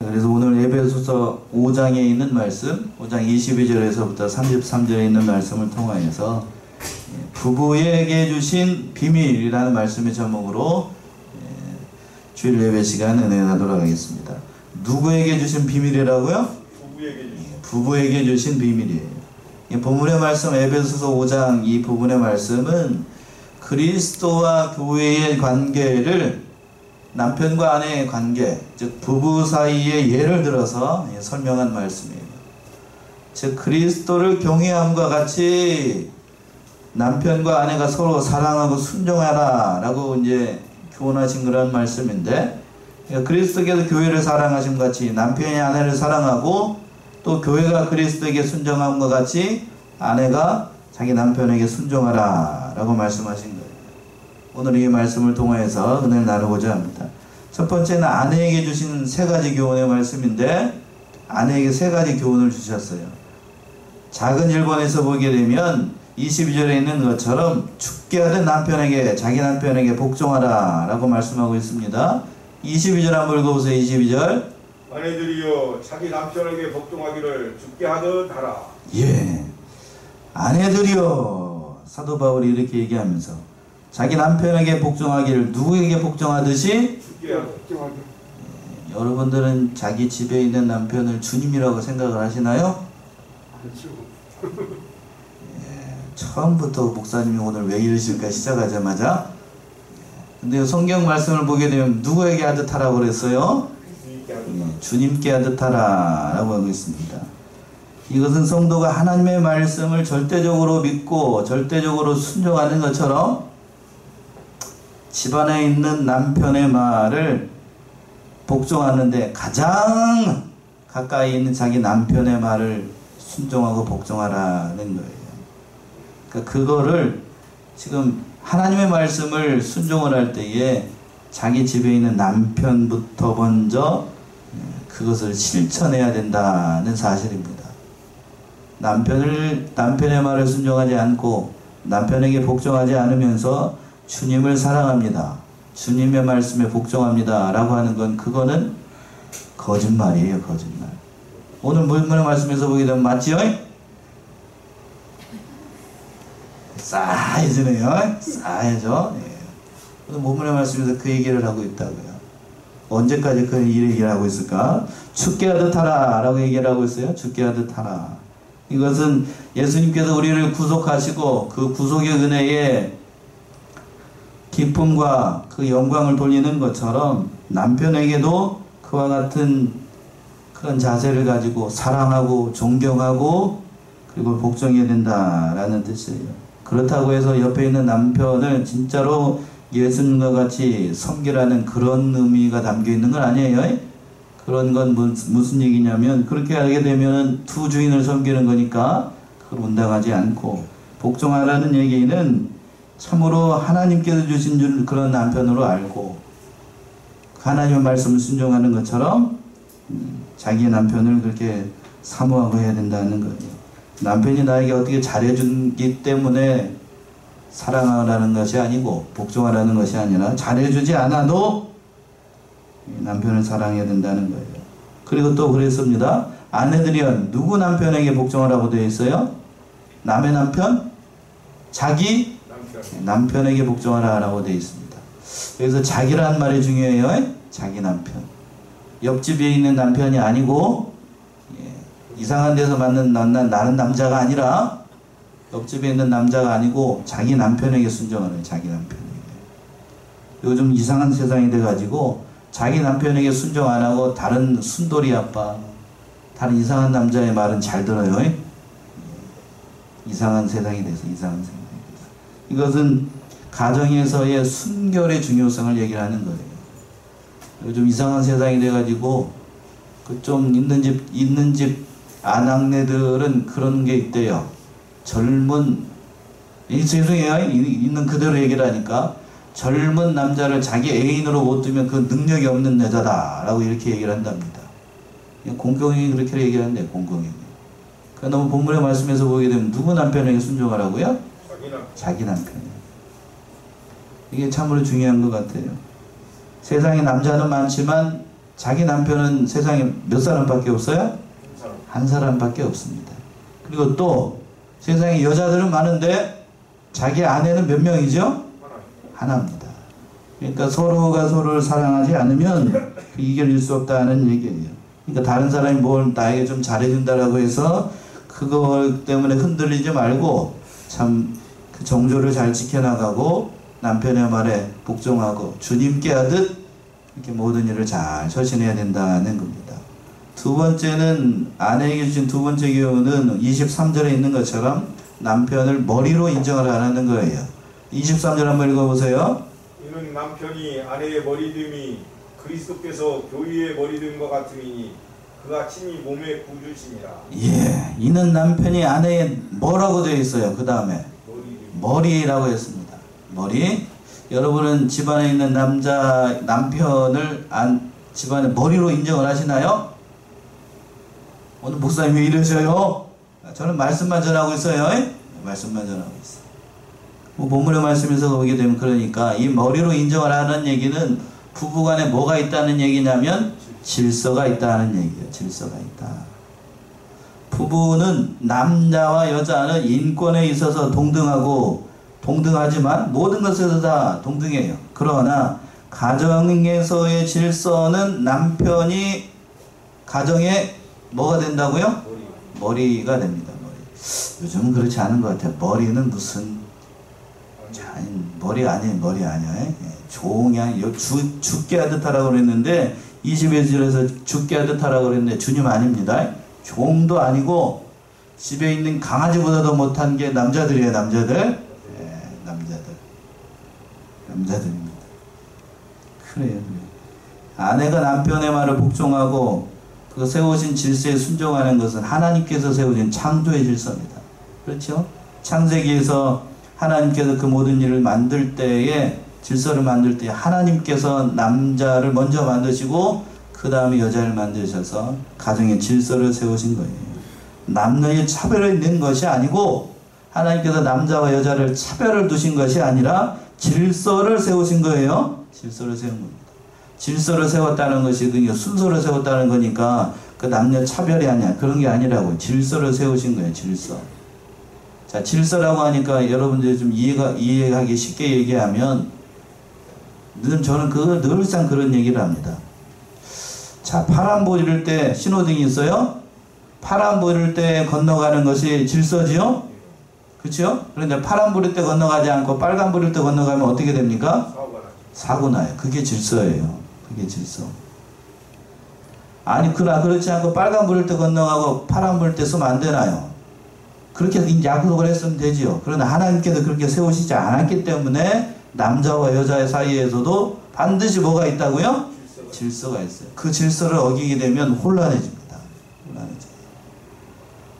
그래서 오늘 에베소서 5장에 있는 말씀, 5장 22절에서부터 33절에 있는 말씀을 통하여서 부부에게 주신 비밀이라는 말씀의 제목으로 주일 예배 시간 은혜 나도록 하겠습니다. 누구에게 주신 비밀이라고요? 부부에게 주신 비밀이에요. 이 본문의 말씀 에베소서 5장 이 부분의 말씀은 그리스도와 교회의 관계를 남편과 아내의 관계, 즉 부부 사이의 예를 들어서 설명한 말씀이에요. 즉 그리스도를 경외함과 같이 남편과 아내가 서로 사랑하고 순종하라 라고 이제 교훈하신 그런 말씀인데, 그러니까 그리스도께서 교회를 사랑하심 같이 남편이 아내를 사랑하고 또 교회가 그리스도에게 순종함과 같이 아내가 자기 남편에게 순종하라 라고 말씀하신 거예요. 오늘 이 말씀을 통해서 은혜를 나누고자 합니다. 첫 번째는 아내에게 주신 세 가지 교훈의 말씀인데, 아내에게 세 가지 교훈을 주셨어요. 작은 1번에서 보게 되면 22절에 있는 것처럼 죽게 하던 남편에게, 자기 남편에게 복종하라 라고 말씀하고 있습니다. 22절 한번 읽어보세요. 22절. 아내들이여 자기 남편에게 복종하기를 죽게 하듯 하라. 예, 아내들이여, 사도 바울이 이렇게 얘기하면서 자기 남편에게 복종하기를 누구에게 복종하듯이? 여러분들은 자기 집에 있는 남편을 주님이라고 생각을 하시나요? 처음부터 목사님이 오늘 왜 이러실까 시작하자마자. 근데 성경 말씀을 보게 되면 누구에게 하듯 하라고 그랬어요? 주님께 하듯 하라 라고 하고 있습니다. 이것은 성도가 하나님의 말씀을 절대적으로 믿고 절대적으로 순종하는 것처럼 집안에 있는 남편의 말을 복종하는데 가장 가까이 있는 자기 남편의 말을 순종하고 복종하라는 거예요. 그러니까 그거를 지금 하나님의 말씀을 순종을 할 때에 자기 집에 있는 남편부터 먼저 그것을 실천해야 된다는 사실입니다. 남편의 말을 순종하지 않고 남편에게 복종하지 않으면서 주님을 사랑합니다, 주님의 말씀에 복종합니다 라고 하는 건 그거는 거짓말이에요. 거짓말. 오늘 본문의 말씀에서 보게 되면 맞지요? 싸해지네요. 싸해져. 예. 오늘 본문의 말씀에서 그 얘기를 하고 있다고요. 언제까지 그 얘기를 하고 있을까? 죽게 하듯 하라 라고 얘기를 하고 있어요. 죽게 하듯 하라. 이것은 예수님께서 우리를 구속하시고 그 구속의 은혜에 기쁨과 그 영광을 돌리는 것처럼 남편에게도 그와 같은 그런 자세를 가지고 사랑하고 존경하고 그리고 복종해야 된다라는 뜻이에요. 그렇다고 해서 옆에 있는 남편을 진짜로 예수님과 같이 섬기라는 그런 의미가 담겨 있는 건 아니에요. 그런 건 무슨 얘기냐면, 그렇게 하게 되면 두 주인을 섬기는 거니까 그걸 운당하지 않고, 복종하라는 얘기는 참으로 하나님께서 주신 줄 그런 남편으로 알고 하나님의 말씀을 순종하는 것처럼 자기 남편을 그렇게 사모하고 해야 된다는 거예요. 남편이 나에게 어떻게 잘해주기 때문에 사랑하라는 것이 아니고 복종하라는 것이 아니라 잘해주지 않아도 남편을 사랑해야 된다는 거예요. 그리고 또 그랬습니다. 아내들이여 누구 남편에게 복종하라고 되어 있어요? 남의 남편? 자기 남편에게 복종하라고 되어 있습니다. 여기서 자기라는 말이 중요해요. 자기 남편. 옆집에 있는 남편이 아니고, 이상한 데서 만난 나는 남자가 아니라, 옆집에 있는 남자가 아니고 자기 남편에게 순종하는, 자기 남편에게. 요즘 이상한 세상이 돼가지고 자기 남편에게 순종 안 하고 다른 순돌이 아빠, 다른 이상한 남자의 말은 잘 들어요. 이상한 세상이 돼서, 이상한 세상이 돼서. 이것은 가정에서의 순결의 중요성을 얘기를 하는 거예요. 요즘 이상한 세상이 돼가지고 그 좀 있는 집 아낙네들은 그런 게 있대요. 젊은, 죄송해요, 있는 그대로 얘기를 하니까, 젊은 남자를 자기 애인으로 못 두면 그 능력이 없는 여자다 라고 이렇게 얘기를 한답니다. 공경이 그렇게 얘기하는데, 공경이. 그러니까 너무 본문의 말씀에서 보게 되면 누구 남편에게 순종하라고요? 자기 남편. 이게 참으로 중요한 것 같아요. 세상에 남자는 많지만 자기 남편은 세상에 몇 사람밖에 없어요? 사람. 한 사람밖에 없습니다. 그리고 또 세상에 여자들은 많은데 자기 아내는 몇 명이죠? 하나입니다. 그러니까 서로가 서로를 사랑하지 않으면 이겨낼 수 없다는 얘기예요. 그러니까 다른 사람이 뭘 나에게 좀 잘해준다라고 해서 그거 때문에 흔들리지 말고 참 그 정조를 잘 지켜나가고 남편의 말에 복종하고 주님께 하듯 이렇게 모든 일을 잘 처신해야 된다는 겁니다. 두 번째는 아내에게 주신 두 번째 교훈은 23절에 있는 것처럼 남편을 머리로 인정을 안 하는 거예요. 23절 한번 읽어보세요. 이는 남편이 아내의 머리됨이 그리스도께서 교회의 머리됨과 같음이니 그가 친히 몸의 구주시니라. 예, 이는 남편이 아내의 뭐라고 되어 있어요? 그 다음에 머리라고 했습니다. 머리. 여러분은 집안에 있는 남편을 집안의 머리로 인정을 하시나요? 오늘 목사님 왜 이러셔요? 저는 말씀만 전하고 있어요. 말씀만 전하고 있어요. 뭐 본문의 말씀에서 보게 되면 그러니까 이 머리로 인정을 하는 얘기는 부부간에 뭐가 있다는 얘기냐면 질서가 있다는 얘기예요. 질서가 있다. 부부는 남자와 여자는 인권에 있어서 동등하지만 모든 것에서 다 동등해요. 그러나 가정에서의 질서는 남편이 가정에 뭐가 된다고요? 머리가 됩니다. 요즘은 그렇지 않은 것 같아요. 머리는 무슨 머리 아니에요. 종이 죽게 하듯 하라고 그랬는데 21절에서 죽게 하듯 하라고 그랬는데 주님 아닙니다. 종도 아니고 집에 있는 강아지보다도 못한 게 남자들이에요. 남자들입니다. 그래요. 아내가 남편의 말을 복종하고 그 세우신 질서에 순종하는 것은 하나님께서 세우신 창조의 질서입니다. 그렇죠? 창세기에서 하나님께서 그 모든 일을 만들 때에 질서를 만들 때 하나님께서 남자를 먼저 만드시고 그 다음에 여자를 만드셔서 가정의 질서를 세우신 거예요. 남녀의 차별을 낸 것이 아니고 하나님께서 남자와 여자를 차별을 두신 것이 아니라 질서를 세우신 거예요. 질서를 세운 겁니다. 질서를 세웠다는 것이 그냥 순서를 세웠다는 거니까 그 남녀 차별이 아니야. 그런 게 아니라고. 질서를 세우신 거예요. 질서. 자, 질서라고 하니까 여러분들이 좀 이해하기 쉽게 얘기하면 저는 늘상 그런 얘기를 합니다. 자, 파란 보일 때 신호등이 있어요. 파란 보일 때 건너가는 것이 질서지요? 그렇죠? 그런데 파란 불일 때 건너가지 않고 빨간 불일 때 건너가면 어떻게 됩니까? 사고 나요. 그게 질서예요. 그게 질서. 아니, 그렇지 않고 빨간 불일 때 건너가고 파란 불일 때 쓰면 안 되나요? 그렇게 약속을 했으면 되지요. 그러나 하나님께서 그렇게 세우시지 않았기 때문에 남자와 여자의 사이에서도 반드시 뭐가 있다고요? 질서가 있어요. 그 질서를 어기게 되면 혼란해집니다.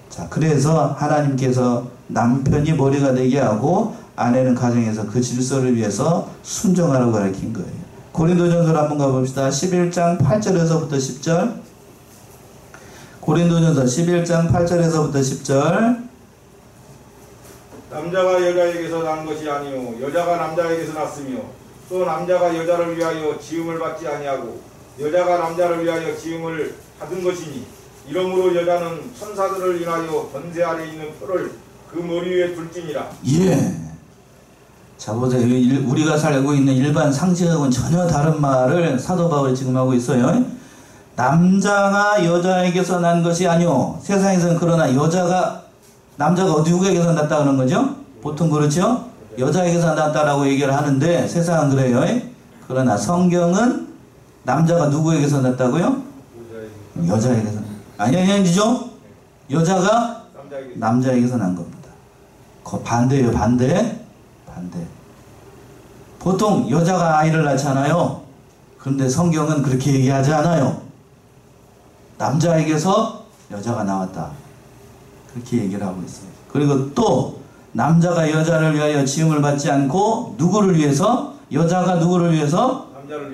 자, 그래서 하나님께서 남편이 머리가 되게 하고 아내는 가정에서 그 질서를 위해서 순종하라고 가르친 거예요. 고린도전서를 한번 가봅시다. 11장 8절에서부터 10절. 고린도전서 11장 8절에서부터 10절. 남자가 여자에게서 난 것이 아니요 여자가 남자에게서 났으며 또 남자가 여자를 위하여 지음을 받지 아니하고 여자가 남자를 위하여 지음을 받은 것이니 이러므로 여자는 천사들을 인하여 권세 아래 있는 표를 그 머리 위에 둘지니라. 예. 자, 보세요. 우리가 살고 있는 일반 상식하고는 전혀 다른 말을 사도 바울이 지금 하고 있어요. 남자가 여자에게서 난 것이 아니오. 세상에서는 그러나 남자가 누구에게서 났다 그러는 거죠? 보통 그렇죠? 여자에게서 났다라고 얘기를 하는데 세상은 그래요. 그러나 성경은 남자가 누구에게서 났다고요? 여자에게서. 아니죠? 여자가 남자에게서 난 겁니다. 반대예요. 반대. 보통 여자가 아이를 낳잖아요. 그런데 성경은 그렇게 얘기하지 않아요. 남자에게서 여자가 나왔다. 그렇게 얘기를 하고 있어요. 그리고 또 남자가 여자를 위하여 지음을 받지 않고 누구를 위해서? 여자가 누구를 위해서?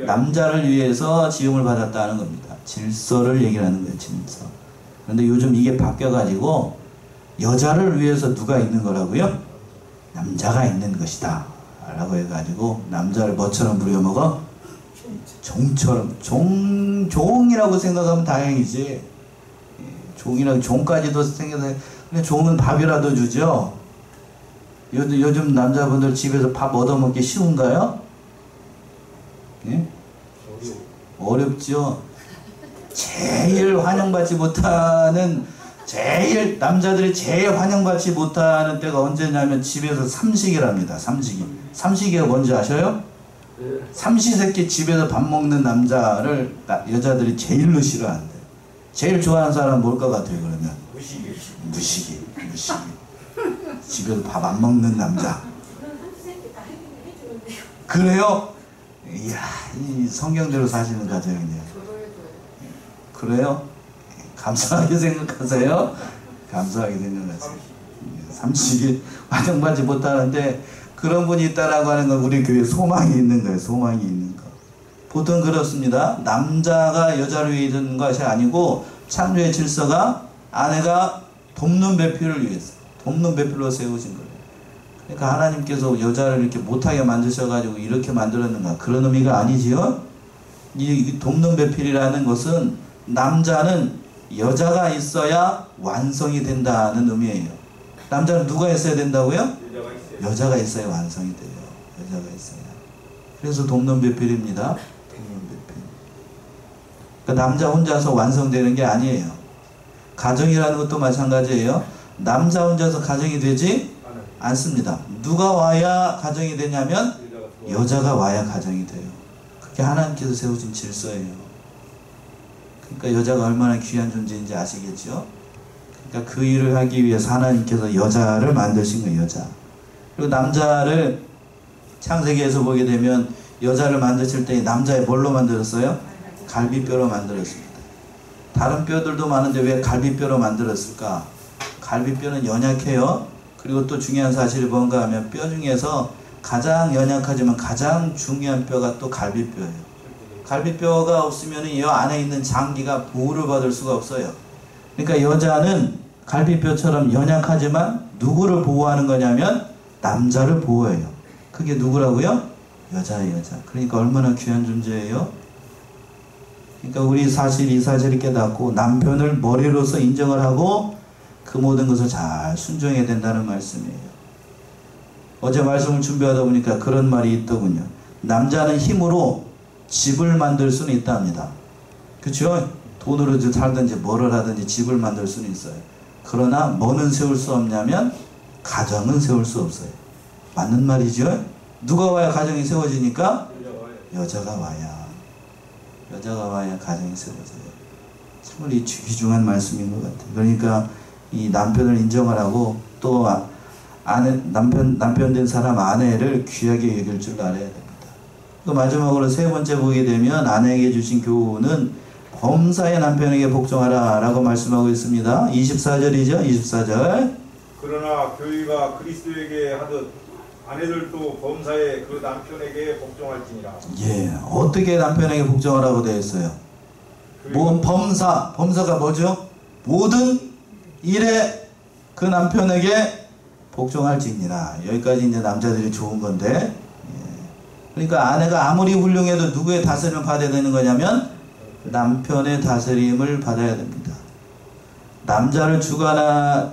남자를 위해서 지음을 받았다는 겁니다. 질서를 얘기를 하는 거예요. 질서. 그런데 요즘 이게 바뀌어가지고 여자를 위해서 누가 있는 거라고요? 남자가 있는 것이다 라고 해가지고 남자를 뭐처럼 부려먹어? 종처럼 종이라고 생각하면 다행이지. 종이라고 종까지도 생각해. 근데 종은 밥이라도 주죠. 요즘 남자분들 집에서 밥 얻어먹기 쉬운가요? 예? 어렵죠. 제일 환영받지 못하는 남자들이 제일 환영받지 못하는 때가 언제냐면 집에서 삼식이랍니다. 삼식이가 뭔지 아셔요? 삼시세끼 집에서 밥 먹는 남자를 여자들이 제일로 싫어한대. 제일 좋아하는 사람 뭘 것 같아요 그러면? 무식이. 집에서 밥 안 먹는 남자. 그래요? 이야, 이 성경대로 사시는 가정이네요. 그래요? 감사하게 생각하세요. 감사하게 생각하세요. 삼식이 환영받지 못하는데 그런 분이 있다라고 하는 건 우리 교회에 소망이 있는 거예요. 소망이 있는 거. 보통 그렇습니다. 남자가 여자를 위해 있는 것이 아니고 창조의 질서가 아내가 돕는 배필을 위해서 돕는 배필로 세우신 거예요. 그러니까 하나님께서 여자를 이렇게 못하게 만드셔가지고 이렇게 만들었는가 그런 의미가 아니지요. 이 돕는 배필이라는 것은 남자는 여자가 있어야 완성이 된다는 의미예요. 남자는 누가 있어야 된다고요? 여자가 있어야 완성이 돼요. 여자가 있어야. 그래서 돕는 배필입니다. 돕는 배필. 그러니까 남자 혼자서 완성되는 게 아니에요. 가정이라는 것도 마찬가지예요. 남자 혼자서 가정이 되지 않습니다. 누가 와야 가정이 되냐면 여자가 와야 가정이 돼요. 그게 하나님께서 세우신 질서예요. 그러니까 여자가 얼마나 귀한 존재인지 아시겠죠? 그러니까 그 일을 하기 위해서 하나님께서 여자를 만드신 거예요. 여자. 그리고 남자를 창세기에서 보게 되면 여자를 만드실 때 남자의 뭘로 만들었어요? 갈비뼈로 만들었습니다. 다른 뼈들도 많은데 왜 갈비뼈로 만들었을까? 갈비뼈는 연약해요. 그리고 또 중요한 사실이 뭔가 하면 뼈 중에서 가장 연약하지만 가장 중요한 뼈가 또 갈비뼈예요. 갈비뼈가 없으면 이 안에 있는 장기가 보호를 받을 수가 없어요. 그러니까 여자는 갈비뼈처럼 연약하지만 누구를 보호하는 거냐면 남자를 보호해요. 그게 누구라고요? 여자예요, 여자. 그러니까 얼마나 귀한 존재예요? 그러니까 우리 이 사실을 깨닫고 남편을 머리로서 인정을 하고 그 모든 것을 잘 순종해야 된다는 말씀이에요. 어제 말씀을 준비하다 보니까 그런 말이 있더군요. 남자는 힘으로 집을 만들 수는 있답니다. 그렇죠? 돈으로 살든지 뭐를 하든지 집을 만들 수는 있어요. 그러나 뭐는 세울 수 없냐면 가정은 세울 수 없어요. 맞는 말이죠? 누가 와야 가정이 세워지니까? 여자가 와야 가정이 세워져요. 정말 이 귀중한 말씀인 것 같아요. 그러니까 이 남편을 인정을 하고 또 남편 된 사람 아내를 귀하게 여길 줄 알아야 됩니다. 또 마지막으로 세 번째 보게 되면 아내에게 주신 교훈은 범사의 남편에게 복종하라 라고 말씀하고 있습니다. 24절이죠. 24절. 그러나 교회가 그리스도에게 하듯 아내들도 범사에 그 남편에게 복종할지니라. 예, 어떻게 남편에게 복종하라고 되어 있어요? 뭔 범사가 뭐죠? 모든 일에 그 남편에게 복종할지니라. 여기까지 이제 남자들이 좋은 건데, 예. 그러니까 아내가 아무리 훌륭해도 누구의 다스림을 받아야 되는 거냐면 남편의 다스림을 받아야 됩니다.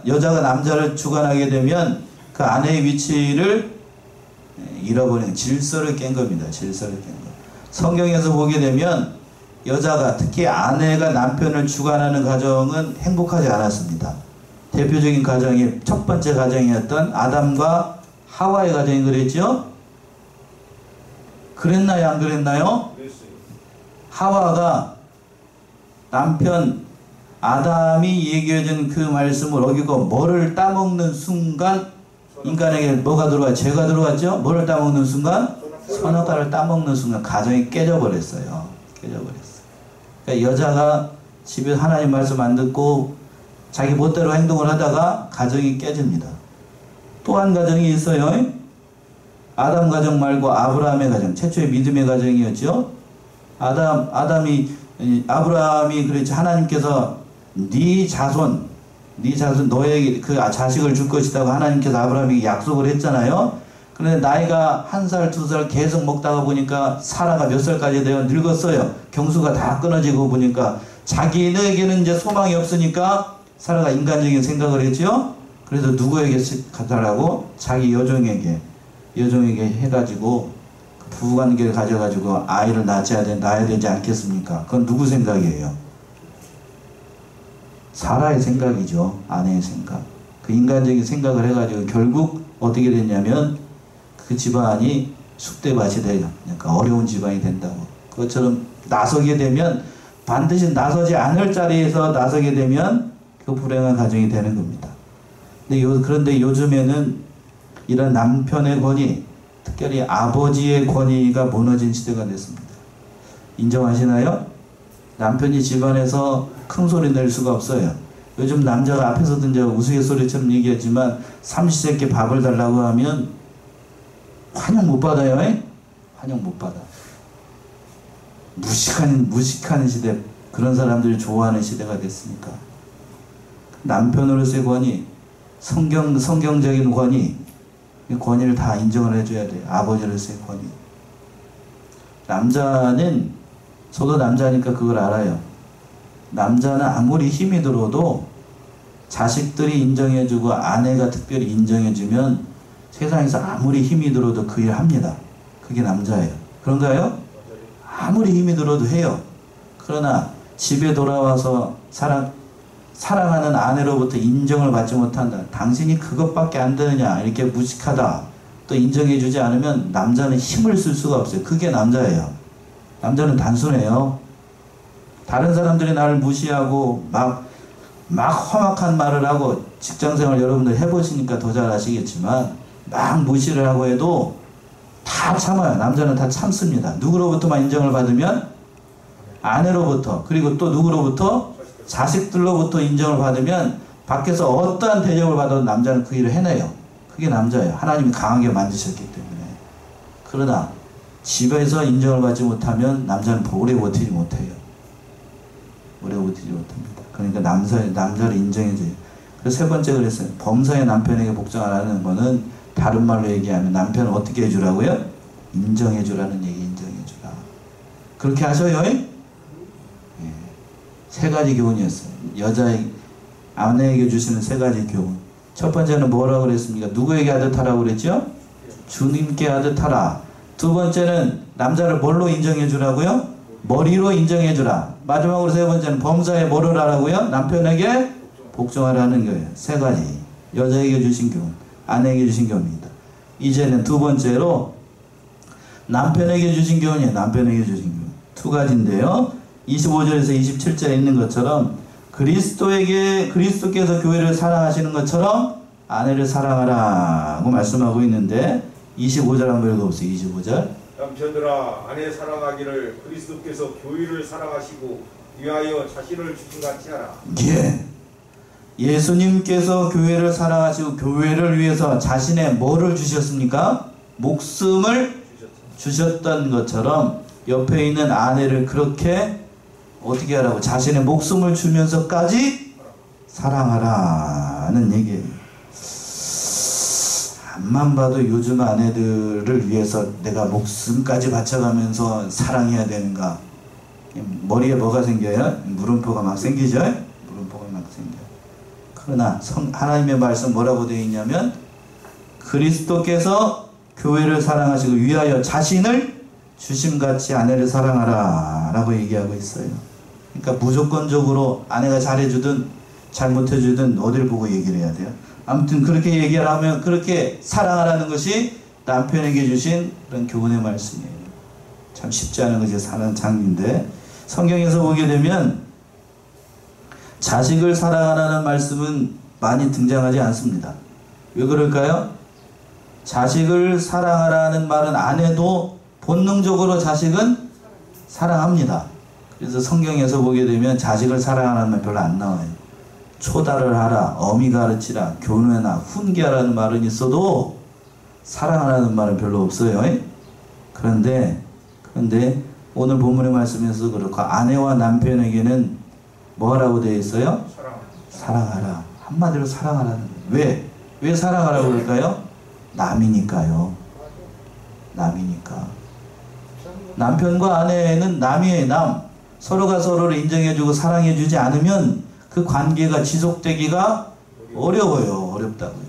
여자가 남자를 주관하게 되면 그 아내의 위치를 잃어버리는 질서를 깬 겁니다. 질서를 깬 거. 성경에서 보게 되면 여자가 특히 아내가 남편을 주관하는 가정은 행복하지 않았습니다. 대표적인 가정이 첫 번째 가정이었던 아담과 하와의 가정이 그랬죠? 그랬나요? 안 그랬나요? 하와가 남편 아담이 얘기해준 그 말씀을 어기고 뭐를 따먹는 순간 인간에게 뭐가 들어왔죠? 죄가 들어왔죠? 뭐를 따먹는 순간? 선악과를 따먹는 순간 가정이 깨져버렸어요. 그러니까 여자가 집에 하나님 말씀 안 듣고 자기 멋대로 행동을 하다가 가정이 깨집니다. 또 한 가정이 있어요. 아담 가정 말고 아브라함의 가정, 최초의 믿음의 가정이었죠. 아브라함이 그랬죠. 하나님께서 네 자손 너에게 그 자식을 줄 것이라고 하나님께서 아브라함에게 약속을 했잖아요. 그런데 나이가 1살, 2살 계속 먹다가 보니까 사라가 몇 살까지 되어 늙었어요. 경수가 다 끊어지고 보니까 자기에게는 이제 소망이 없으니까 사라가 인간적인 생각을 했죠. 그래서 누구에게 가달라고? 자기 여종에게 해가지고 부부관계를 가져가지고 아이를 낳아야 되지 않겠습니까? 그건 누구 생각이에요? 사라의 생각이죠. 아내의 생각. 그 인간적인 생각을 해가지고 결국 어떻게 됐냐면 그 집안이 쑥대밭이 돼요. 그러니까 어려운 집안이 된다고. 그것처럼 나서게 되면 반드시 나서지 않을 자리에서 나서게 되면 그 불행한 가정이 되는 겁니다. 그런데 요즘에는 이런 남편의 권위, 특별히 아버지의 권위가 무너진 시대가 됐습니다. 인정하시나요? 남편이 집안에서 큰 소리 낼 수가 없어요. 요즘 남자가 앞에서도 이제 우스갯소리처럼 얘기했지만 삼시세끼 밥을 달라고 하면 환영 못 받아요. 환영 못 받아. 무식한 시대, 그런 사람들이 좋아하는 시대가 됐으니까. 남편으로서의 권위, 성경적인 권위, 이 권위를 다 인정을 해줘야 돼요. 아버지로서의 권위. 남자는, 저도 남자니까 그걸 알아요. 남자는 아무리 힘이 들어도 자식들이 인정해주고 아내가 특별히 인정해주면 세상에서 아무리 힘이 들어도 그 일 합니다. 그게 남자예요. 그런가요? 아무리 힘이 들어도 해요. 그러나 집에 돌아와서 사랑하는 아내로부터 인정을 받지 못한다. 당신이 그것밖에 안 되느냐, 이렇게 무식하다, 또 인정해주지 않으면 남자는 힘을 쓸 수가 없어요. 그게 남자예요. 남자는 단순해요. 다른 사람들이 나를 무시하고 막 험악한 말을 하고, 직장생활 여러분들 해보시니까 더 잘 아시겠지만 막 무시를 하고 해도 다 참아요. 남자는 다 참습니다. 누구로부터만 인정을 받으면? 아내로부터. 그리고 또 누구로부터? 자식들로부터 인정을 받으면 밖에서 어떠한 대접을 받아도 남자는 그 일을 해내요. 그게 남자예요. 하나님이 강하게 만드셨기 때문에. 그러나 집에서 인정을 받지 못하면 남자는 오래 버티지 못해요. 오래 버티지 못합니다. 그러니까 남자를 인정해줘요. 그래서 세 번째 그랬어요. 범사의 남편에게 복종 안 하는 거는, 다른 말로 얘기하면 남편을 어떻게 해주라고요? 인정해주라는 얘기, 인정해주라. 그렇게 하셔요. 세 가지 교훈이었어요. 아내에게 주시는 세 가지 교훈. 첫 번째는 뭐라고 그랬습니까? 누구에게 하듯 하라고 그랬죠? 주님께 하듯 하라. 두 번째는 남자를 뭘로 인정해 주라고요? 머리로 인정해 주라. 마지막으로 세 번째는 범사에 뭐를 하라고요? 남편에게 복종하라는 거예요. 세 가지. 여자에게 주신 교훈, 아내에게 주신 교훈입니다. 이제는 두 번째로 남편에게 주신 교훈이에요. 남편에게 주신 교훈. 두 가지인데요. 25절에서 27절에 있는 것처럼 그리스도께서 교회를 사랑하시는 것처럼 아내를 사랑하라고 말씀하고 있는데, 25절 한번 읽어보세요. 25절. 남편들아, 아내 사랑하기를 그리스도께서 교회를 사랑하시고 위하여 자신을 주신 같이 하라. 예. 예수님께서 교회를 사랑하시고 교회를 위해서 자신의 뭐를 주셨습니까? 목숨을 주셨던 것처럼 옆에 있는 아내를 그렇게 어떻게 하라고? 자신의 목숨을 주면서까지 사랑하라는 얘기예요. 앞만 봐도 요즘 아내들을 위해서 내가 목숨까지 바쳐가면서 사랑해야 되는가? 머리에 뭐가 생겨요? 물음표가 막 생기죠? 물음표가 막 생겨요. 그러나 하나님의 말씀 뭐라고 되어 있냐면, 그리스도께서 교회를 사랑하시고 위하여 자신을 주심같이 아내를 사랑하라 라고 얘기하고 있어요. 그러니까 무조건적으로 아내가 잘해주든 잘못해주든 어딜 보고 얘기를 해야 돼요? 아무튼 그렇게 얘기를 하면, 그렇게 사랑하라는 것이 남편에게 주신 그런 교훈의 말씀이에요. 참 쉽지 않은 것이 사는 장인데, 성경에서 보게 되면 자식을 사랑하라는 말씀은 많이 등장하지 않습니다. 왜 그럴까요? 자식을 사랑하라는 말은 안 해도 본능적으로 자식은 사랑합니다. 그래서 성경에서 보게 되면 자식을 사랑하라는 말 별로 안 나와요. 초달을 하라, 어미 가르치라, 교훈해라, 훈계하라는 말은 있어도 사랑하라는 말은 별로 없어요. 그런데 오늘 본문의 말씀에서 그렇고, 아내와 남편에게는 뭐라고 되어 있어요? 사랑하라. 한마디로 사랑하라는 거예요. 왜 사랑하라고 그럴까요? 남이니까요. 남이니까. 남편과 아내는 남이에요, 남. 서로가 서로를 인정해주고 사랑해주지 않으면 그 관계가 지속되기가 어려워요. 어렵다고요.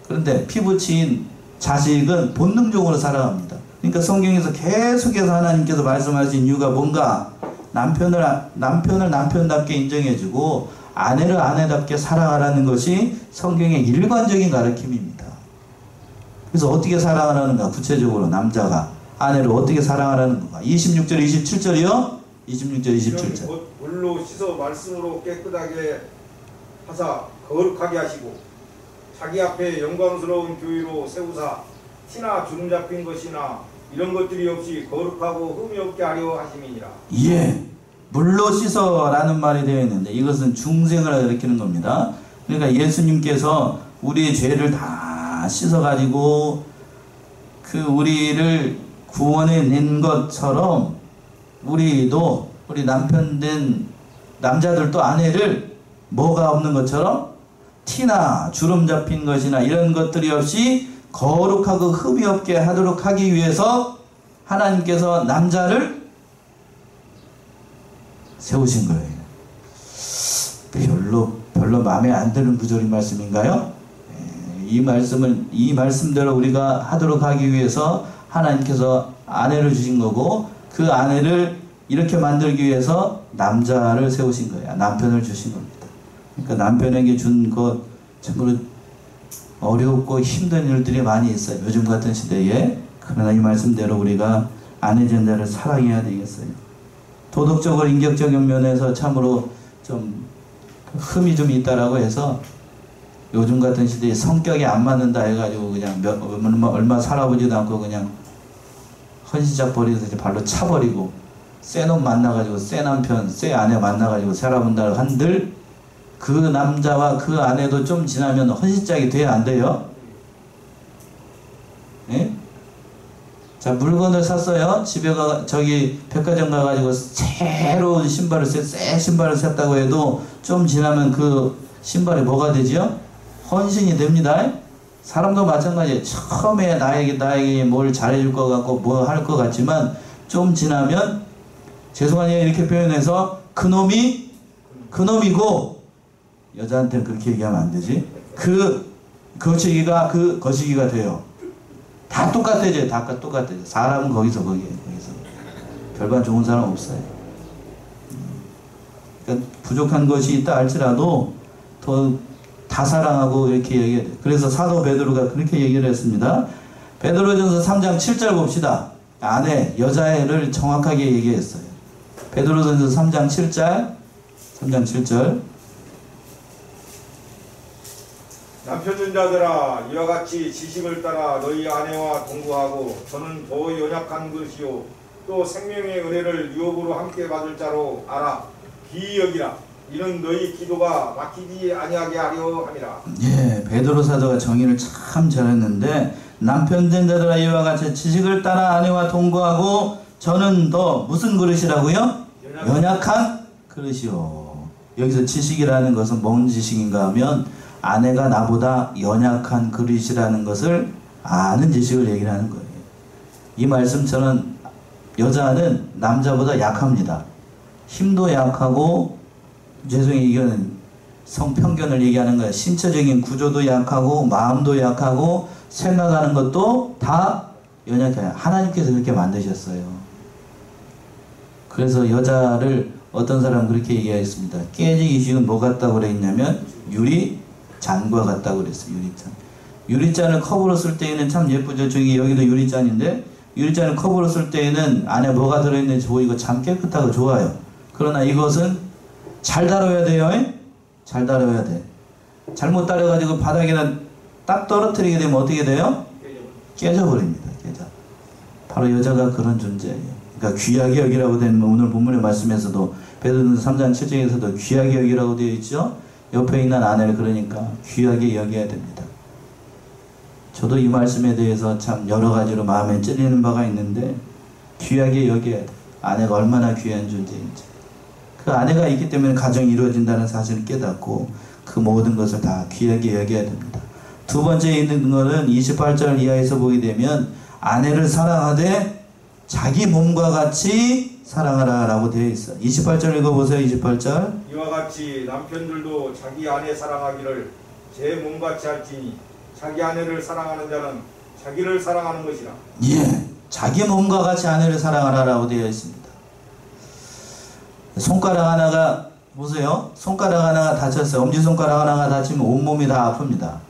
그런데 피부치인 자식은 본능적으로 살아갑니다. 그러니까 성경에서 계속해서 하나님께서 말씀하신 이유가 뭔가 남편을 남편답게 인정해주고 아내를 아내답게 사랑하라는 것이 성경의 일관적인 가르침입니다. 그래서 어떻게 사랑하라는가? 구체적으로 남자가 아내를 어떻게 사랑하라는 건가? 26절, 27절이요? 26절, 27절. 물로 씻어 말씀으로 깨끗하게 하사 거룩하게 하시고 자기 앞에 영광스러운 교회로 세우사 티나 주름 잡힌 것이나 이런 것들이 없이 거룩하고 흠이 없게 하려 하심이니라. 예, 물로 씻어라는 말이 되어 있는데 이것은 중생을 가리키는 겁니다. 그러니까 예수님께서 우리의 죄를 다 씻어가지고 그 우리를 구원해 낸 것처럼 우리도 우리 남편 된 남자들도 아내를 뭐가 없는 것처럼 티나 주름 잡힌 것이나 이런 것들이 없이 거룩하고 흠이 없게 하도록 하기 위해서 하나님께서 남자를 세우신 거예요. 별로 마음에 안 드는 구절인 말씀인가요? 이 말씀대로 우리가 하도록 하기 위해서 하나님께서 아내를 주신 거고 그 아내를 이렇게 만들기 위해서 남자를 세우신 거예요. 남편을 주신 겁니다. 그러니까 남편에게 준 것 참으로 어렵고 힘든 일들이 많이 있어요. 요즘 같은 시대에. 그러나 이 말씀대로 우리가 아내 전자를 사랑해야 되겠어요. 도덕적으로 인격적인 면에서 참으로 좀 흠이 좀 있다라고 해서 요즘 같은 시대에 성격이 안 맞는다 해가지고 그냥 얼마 살아보지도 않고 그냥 헌신작 버리면서 발로 차버리고 새 놈 만나가지고 새 남편, 새 아내 만나가지고 살아본다 한들 그 남자와 그 아내도 좀 지나면 헌신짝이 돼야 안 돼요? 예? 자, 물건을 샀어요. 집에 저기 백화점 가가지고 새로운 신발을 새 신발을 샀다고 해도 좀 지나면 그 신발이 뭐가 되죠? 헌신이 됩니다. 사람도 마찬가지예요. 처음에 나에게 뭘 잘해줄 것 같고 뭐 할 것 같지만 좀 지나면 죄송하네요 이렇게 표현해서 그놈이고 여자한테는 그렇게 얘기하면 안 되지. 그 거시기가 돼요. 다 똑같아져요. 다 똑같아져요. 사람은 거기서. 별반 좋은 사람 없어요. 그러니까 부족한 것이 있다 할지라도 다 사랑하고 이렇게 얘기해야 돼요. 그래서 사도 베드로가 그렇게 얘기를 했습니다. 베드로전서 3장 7절 봅시다. 아내, 여자애를 정확하게 얘기했어요. 베드로전서 3장 7절 남편 전자들아 이와 같이 지식을 따라 너희 아내와 동거하고 저는 더 연약한 것이요 또 생명의 은혜를 유업으로 함께 받을 자로 알아 귀히 여기라. 이는 너희 기도가 막히지 아니하게 하려 함이라. 예, 베드로 사도가 정의를 참 잘했는데 남편 된 자들아 이와 같이 지식을 따라 아내와 동거하고 저는 더 무슨 그릇이라고요? 연약한 그릇이요. 여기서 지식이라는 것은 뭔 지식인가 하면 아내가 나보다 연약한 그릇이라는 것을 아는 지식을 얘기를 하는 거예요. 이 말씀처럼 여자는 남자보다 약합니다. 힘도 약하고 죄송해요. 이거는 성편견을 얘기하는 거예요. 신체적인 구조도 약하고 마음도 약하고 생각하는 것도 다 연약해요. 하나님께서 그렇게 만드셨어요. 그래서 여자를 어떤 사람은 그렇게 얘기했습니다. 깨지기 쉬운 뭐 같다고 그랬냐면 유리잔과 같다고 그랬어요. 유리잔. 유리잔을 컵으로 쓸 때에는 참 예쁘죠. 저기 여기도 유리잔인데 유리잔을 컵으로 쓸 때에는 안에 뭐가 들어있는지 보이고 참 깨끗하고 좋아요. 그러나 이것은 잘 다뤄야 돼요. 잘 다뤄야 돼. 잘못 다뤄가지고 바닥에다 딱 떨어뜨리게 되면 어떻게 돼요? 깨져버립니다. 깨져. 바로 여자가 그런 존재예요. 그러니까 귀하게 여기라고 되는 오늘 본문의 말씀에서도 베드로전서 3장 7절에서도 귀하게 여기라고 되어 있죠. 옆에 있는 아내를 그러니까 귀하게 여겨야 됩니다. 저도 이 말씀에 대해서 참 여러 가지로 마음에 찔리는 바가 있는데 귀하게 여겨야 돼. 아내가 얼마나 귀한 존재인지. 그 아내가 있기 때문에 가정이 이루어진다는 사실을 깨닫고 그 모든 것을 다 귀하게 여겨야 됩니다. 두 번째 있는 것은 28절 이하에서 보게 되면 아내를 사랑하되 자기 몸과 같이 사랑하라 라고 되어 있어요. 28절 읽어보세요. 28절. 이와 같이 남편들도 자기 아내 사랑하기를 제 몸같이 할지니 자기 아내를 사랑하는 자는 자기를 사랑하는 것이라. 예, 자기 몸과 같이 아내를 사랑하라 라고 되어 있습니다. 손가락 하나가 보세요. 손가락 하나가 다쳤어요. 엄지손가락 하나가 다치면 온몸이 다 아픕니다.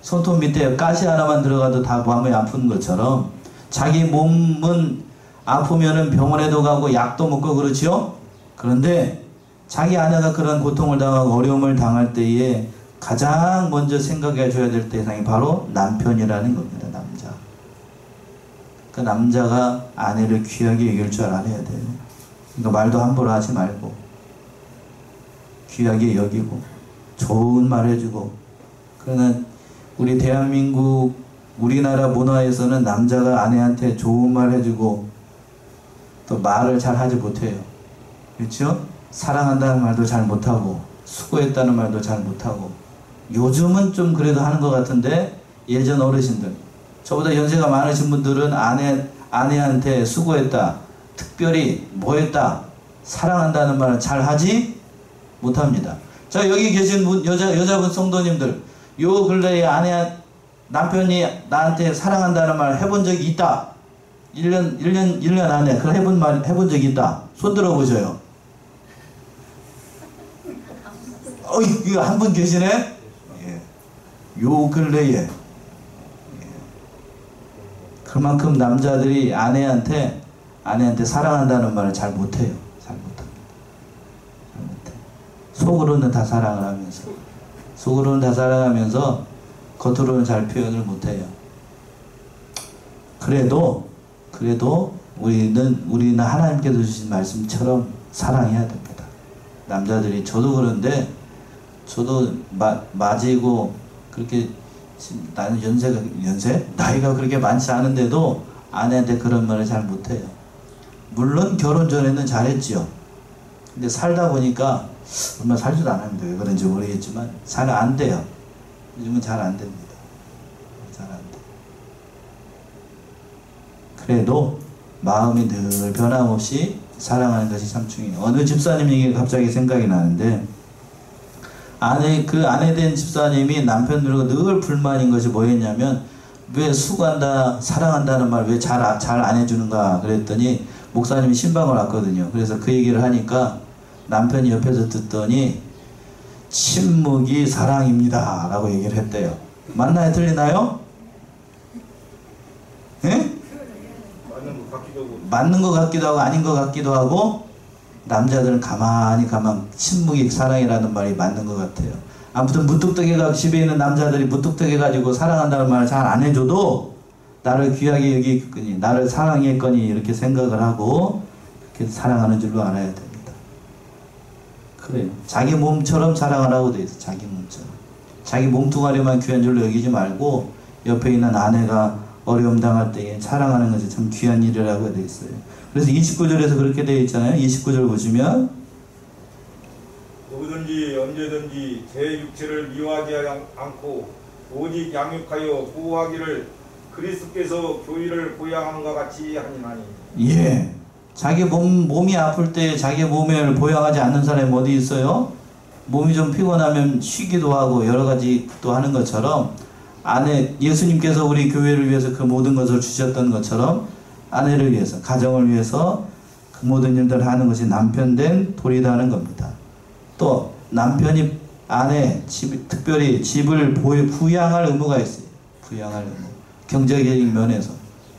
손톱 밑에 가시 하나만 들어가도 다 마음이 아픈 것처럼 자기 몸은 아프면은 병원에도 가고 약도 먹고 그렇지요. 그런데 자기 아내가 그런 고통을 당하고 어려움을 당할 때에 가장 먼저 생각해 줘야 될 대상이 바로 남편이라는 겁니다. 남자. 그 남자가 아내를 귀하게 여길 줄 알아야 돼요. 그러니까 말도 함부로 하지 말고 귀하게 여기고 좋은 말 해주고. 그러나 우리 대한민국 우리나라 문화에서는 남자가 아내한테 좋은 말 해주고 또 말을 잘 하지 못해요. 그렇죠? 사랑한다는 말도 잘 못하고 수고했다는 말도 잘 못하고. 요즘은 좀 그래도 하는 것 같은데 예전 어르신들, 저보다 연세가 많으신 분들은 아내한테 수고했다, 특별히 뭐했다, 사랑한다는 말을 잘 하지 못합니다. 자, 여기 계신 분, 여자분 성도님들, 요 근래에 남편이 나한테 사랑한다는 말 해본 적이 있다. 1년 안에 그걸 해본 적이 있다. 손 들어보셔요. 이거 한 분 계시네? 예. 요 근래에. 예. 그만큼 남자들이 아내한테 사랑한다는 말을 잘 못해요. 잘 못합니다. 잘 못해. 속으로는 다 사랑을 하면서. 속으로는 다 사랑하면서 겉으로는 잘 표현을 못해요. 그래도 우리는 하나님께서 주신 말씀처럼 사랑해야 됩니다. 남자들이, 저도 그런데 저도 맞이고 그렇게 나는 나이가 그렇게 많지 않은데도 아내한테 그런 말을 잘 못해요. 물론 결혼 전에는 잘했지요. 근데 살다 보니까 얼마 살지도 않았는데 왜 그런지 모르겠지만 잘 안 돼요. 요즘은 잘 안 됩니다. 잘 안 돼. 그래도 마음이 늘 변함없이 사랑하는 것이 참 중요해요. 어느 집사님 얘기가 갑자기 생각이 나는데, 아내 된 집사님이 남편들과 늘 불만인 것이 뭐였냐면, 왜 수고한다, 사랑한다는 말 왜 잘 안 해주는가 그랬더니 목사님이 신방을 왔거든요. 그래서 그 얘기를 하니까 남편이 옆에서 듣더니 침묵이 사랑입니다 라고 얘기를 했대요. 맞나요? 틀리나요? 예? 맞는 것 같기도 하고 아닌 것 같기도 하고. 남자들은 가만히 침묵이 사랑이라는 말이 맞는 것 같아요. 아무튼 무뚝뚝해가 집에 있는 남자들이 무뚝뚝해가지고 사랑한다는 말을 잘 안 해줘도 나를 귀하게 여기겠거니, 나를 사랑했거니 이렇게 생각을 하고 그렇게 사랑하는 줄로 알아야 됩니다. 그래요. 자기 몸처럼 사랑하라고 돼 있어. 자기 몸처럼. 자기 몸뚱아리만 귀한 줄로 여기지 말고 옆에 있는 아내가 어려움 당할 때에 사랑하는 것이 참 귀한 일이라고 돼 있어요. 그래서 29절에서 그렇게 되어 있잖아요. 29절 보시면, 누구든지 언제든지 제 육체를 미워하지 않고 오직 양육하여 보호하기를 그리스도께서 교회를 보양함과 같이 하니나니. 예. 자기 몸이 아플 때 자기 몸을 보양하지 않는 사람이 어디 있어요? 몸이 좀 피곤하면 쉬기도 하고 여러 가지 또 하는 것처럼, 예수님께서 우리 교회를 위해서 그 모든 것을 주셨던 것처럼 아내를 위해서, 가정을 위해서 그 모든 일들을 하는 것이 남편된 도리다는 겁니다. 또 남편이 특별히 집을 부양할 의무가 있어요. 부양할 의무. 경제적인 면에서.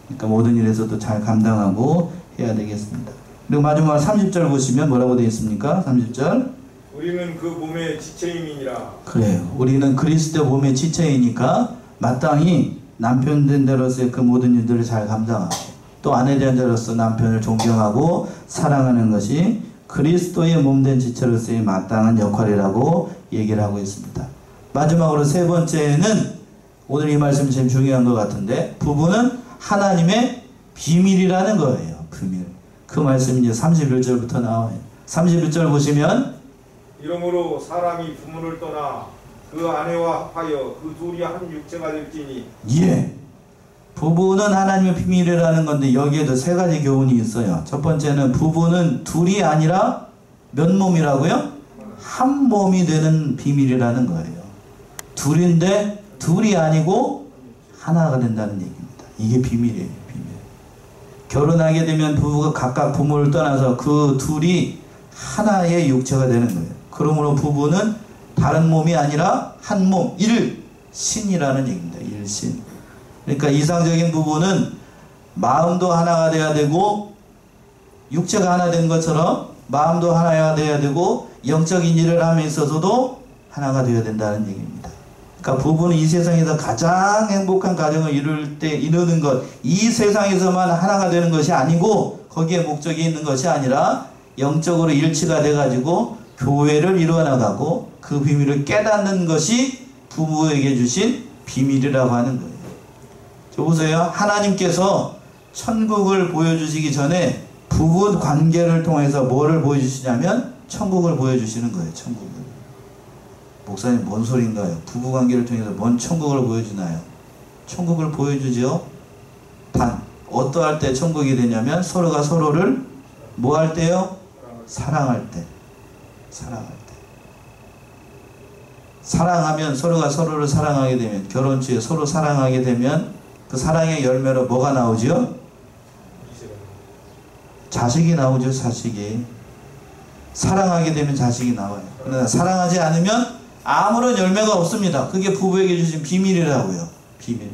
그러니까 모든 일에서도 잘 감당하고 해야 되겠습니다. 그리고 마지막 30절 보시면 뭐라고 되어 있습니까? 30절. 우리는 그 몸의 지체임이니라. 그래요. 우리는 그리스도 몸의 지체이니까 마땅히 남편 된 자로서의 그 모든 일들을 잘 감당하고, 또 아내 된 자로서 남편을 존경하고 사랑하는 것이 그리스도의 몸된 지체로서의 마땅한 역할이라고 얘기를 하고 있습니다. 마지막으로 세 번째는, 오늘 이 말씀이 제일 중요한 것 같은데, 부부는 하나님의 비밀이라는 거예요. 비밀. 그 말씀이 이제 31절부터 나와요. 31절 보시면, 이러므로 사람이 부모를 떠나 그 아내와 합하여 그 둘이 한 육체가 될지니. 예. 부부는 하나님의 비밀이라는 건데 여기에도 세 가지 교훈이 있어요. 첫 번째는 부부는 둘이 아니라 몇 몸이라고요? 한 몸이 되는 비밀이라는 거예요. 둘인데 둘이 아니고 하나가 된다는 얘기입니다. 이게 비밀이에요. 비밀. 결혼하게 되면 부부가 각각 부모를 떠나서 그 둘이 하나의 육체가 되는 거예요. 그러므로 부부는 다른 몸이 아니라 한 몸, 일신이라는 얘기입니다. 일신. 그러니까 이상적인 부부는 마음도 하나가 돼야 되고 육체가 하나 된 것처럼 마음도 하나가 돼야 되고 영적인 일을 함에 있어서도 하나가 되어야 된다는 얘기입니다. 그러니까 부부는 이 세상에서 가장 행복한 가정을 이루는 것, 이 세상에서만 하나가 되는 것이 아니고 거기에 목적이 있는 것이 아니라 영적으로 일치가 돼가지고 교회를 이루어나가고 그 비밀을 깨닫는 것이 부부에게 주신 비밀이라고 하는 거예요. 저 보세요. 하나님께서 천국을 보여주시기 전에 부부 관계를 통해서 뭐를 보여주시냐면 천국을 보여주시는 거예요. 천국을. 목사님 뭔 소린가요? 부부 관계를 통해서 뭔 천국을 보여주나요? 천국을 보여주죠. 단 어떠할 때 천국이 되냐면 서로가 서로를 뭐 할 때요? 사랑할 때. 사랑할 때. 사랑하면 서로가 서로를 사랑하게 되면 결혼주에 서로 사랑하게 되면 그 사랑의 열매로 뭐가 나오죠? 자식이 나오죠. 자식이. 사랑하게 되면 자식이 나와요. 그러나 사랑하지 않으면 아무런 열매가 없습니다. 그게 부부에게 주신 비밀이라고요. 비밀.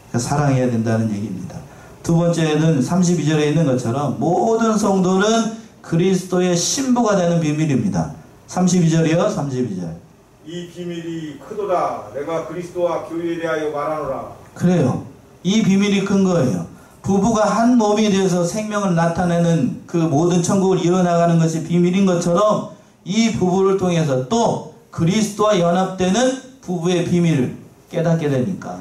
그러니까 사랑해야 된다는 얘기입니다. 두 번째는 32절에 있는 것처럼 모든 성도는 그리스도의 신부가 되는 비밀입니다. 32절이요. 32절. 이 비밀이 크도다. 내가 그리스도와 교회에 대하여 말하노라. 그래요. 이 비밀이 큰 거예요. 부부가 한 몸이 되어서 생명을 나타내는 그 모든 천국을 이뤄나가는 것이 비밀인 것처럼 이 부부를 통해서 또 그리스도와 연합되는 부부의 비밀을 깨닫게 되니까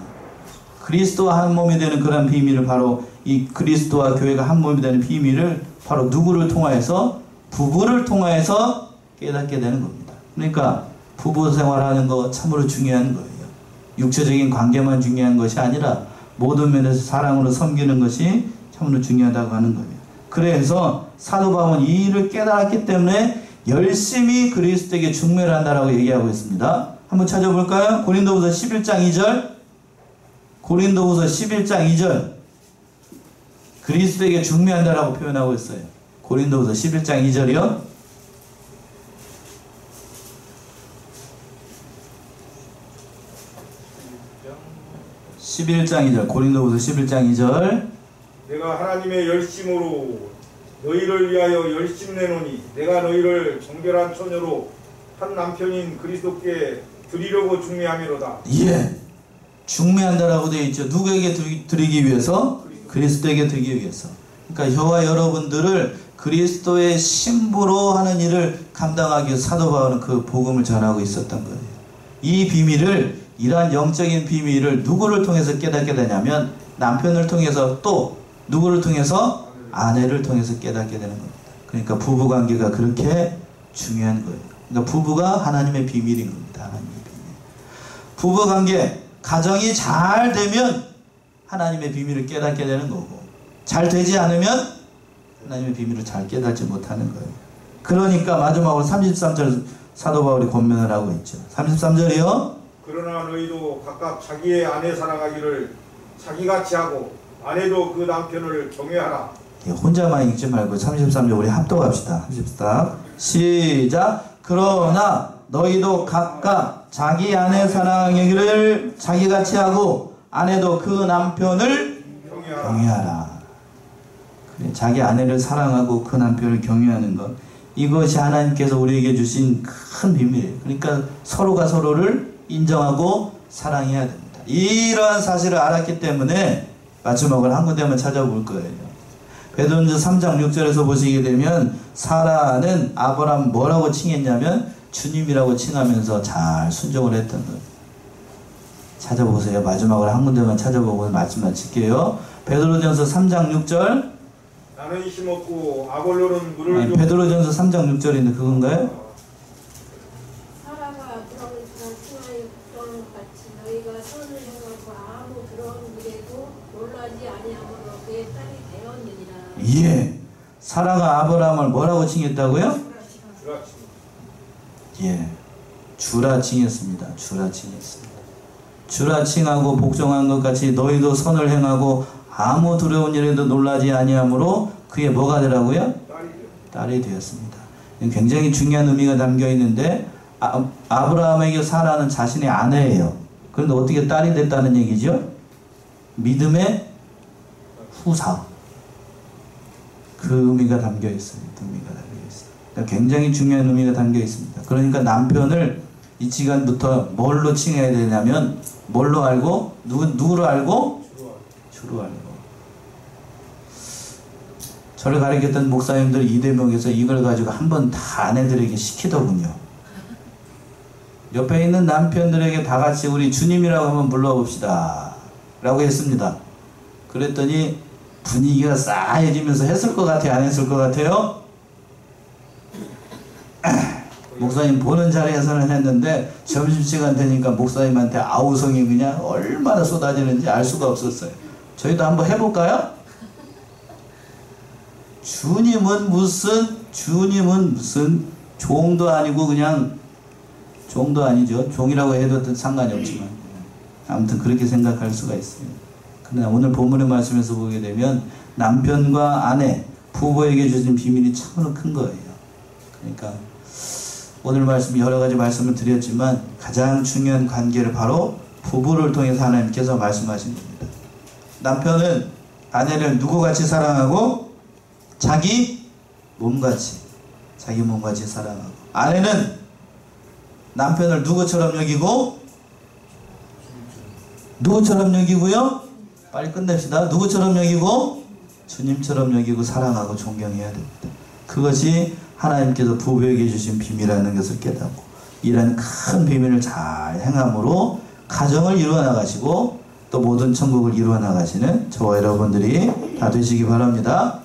그리스도와 한 몸이 되는 그런 비밀을 바로 이 그리스도와 교회가 한 몸이 되는 비밀을 바로 누구를 통하여서 부부를 통하여서 깨닫게 되는 겁니다. 그러니까 부부 생활하는 거 참으로 중요한 거예요. 육체적인 관계만 중요한 것이 아니라 모든 면에서 사랑으로 섬기는 것이 참으로 중요하다고 하는 거예요. 그래서 사도 바울은 이 일을 깨달았기 때문에 열심히 그리스도에게 중매를 한다라고 얘기하고 있습니다. 한번 찾아볼까요? 고린도후서 11장 2절. 고린도후서 11장 2절. 그리스도에게 중매한다라고 표현하고 있어요. 고린도후서 11장 2절이요. 11장 2절. 고린도후서 11장 2절. 내가 하나님의 열심으로 너희를 위하여 열심내노니 내가 너희를 정결한 처녀로 한 남편인 그리스도께 드리려고 중매함이로다. 예. 중매한다라고 되어 있죠. 누구에게 드리기 위해서? 그리스도에게 드리기 위해서. 그러니까 저와 여러분들을 그리스도의 신부로 하는 일을 감당하기 위해서 사도 바울은 그 복음을 전하고 있었던 거예요. 이 비밀을, 이러한 영적인 비밀을 누구를 통해서 깨닫게 되냐면 남편을 통해서 또 누구를 통해서? 아내를 통해서 깨닫게 되는 겁니다. 그러니까 부부관계가 그렇게 중요한 거예요. 그러니까 부부가 하나님의 비밀인 겁니다. 하나님의 비밀. 부부관계, 가정이 잘 되면 하나님의 비밀을 깨닫게 되는 거고 잘 되지 않으면 하나님의 비밀을 잘 깨닫지 못하는 거예요. 그러니까 마지막으로 33절 사도 바울이 권면을 하고 있죠. 33절이요. 그러나 너희도 각각 자기의 아내 사랑하기를 자기같이 하고 아내도 그 남편을 경외하라. 혼자만 읽지 말고 33절 우리 합독합시다. 33 시작. 그러나 너희도 각각 자기 아내 사랑하기를 자기같이 하고 아내도 그 남편을 경외하라. 그래, 자기 아내를 사랑하고 그 남편을 경외하는 것, 이것이 하나님께서 우리에게 주신 큰 비밀이에요. 그러니까 서로가 서로를 인정하고 사랑해야 됩니다. 이러한 사실을 알았기 때문에 마지막으로 한 군데만 찾아볼 거예요. 베드로전서 3장 6절에서 보시게 되면 사라는 아브라함 뭐라고 칭했냐면 주님이라고 칭하면서 잘 순종을 했던 거예요. 찾아보세요. 마지막으로 한 군데만 찾아보고 말씀 마칠게요. 베드로전서 3장 6절. 나는 심었고 아볼로는 물을 베드로전서 3장 6절인데 그건가요? 사라가 아브라함이나 칭하여 복종한 것 같이 너희가 선을 행하고 아무 그런 일에도 놀라지 아니하므로 그의 딸이 되었느니라. 예. 사라가 아브라함을 뭐라고 칭했다고요? 예. 주라 칭했습니다. 주라 칭했습니다. 주라 칭하고 복종한 것 같이 너희도 선을 행하고 아무 두려운 일에도 놀라지 아니하므로 그의 뭐가 되라고요? 딸이 되었습니다. 굉장히 중요한 의미가 담겨 있는데 아브라함에게 사라는 자신의 아내예요. 그런데 어떻게 딸이 됐다는 얘기죠? 믿음의 후사. 그 의미가 담겨 있어요. 의미가 담겨 있어요. 그러니까 굉장히 중요한 의미가 담겨 있습니다. 그러니까 남편을 이 시간부터 뭘로 칭해야 되냐면 뭘로 알고? 누구로 알고? 주로 알고. 저를 가르쳤던 목사님들 이대명에서 이걸 가지고 한번 다 아내들에게 시키더군요. 옆에 있는 남편들에게 다 같이 우리 주님이라고 한번 불러봅시다 라고 했습니다. 그랬더니 분위기가 싸해지면서 했을 것 같아요? 안 했을 것 같아요? 목사님 보는 자리에서는 했는데 점심시간 되니까 목사님한테 아우성이 그냥 얼마나 쏟아지는지 알 수가 없었어요. 저희도 한번 해볼까요? 주님은 무슨 종도 아니고 그냥 종도 아니죠. 종이라고 해도 상관이 없지만 아무튼 그렇게 생각할 수가 있어요. 그러나 오늘 본문의 말씀에서 보게 되면 남편과 아내, 부부에게 주신 비밀이 참으로 큰 거예요. 그러니까 오늘 말씀 여러 가지 말씀을 드렸지만 가장 중요한 관계를 바로 부부를 통해서 하나님께서 말씀하신 겁니다. 남편은 아내를 누구같이 사랑하고 자기 몸같이 사랑하고, 아내는 남편을 누구처럼 여기고 누구요? 빨리 끝냅시다. 누구처럼 여기고 주님처럼 여기고 사랑하고 존경해야 됩니다. 그것이 하나님께서 부부에게 주신 비밀이라는 것을 깨닫고 이런 큰 비밀을 잘 행함으로 가정을 이루어 나가시고 또 모든 천국을 이루어 나가시는 저와 여러분들이 다 되시기 바랍니다.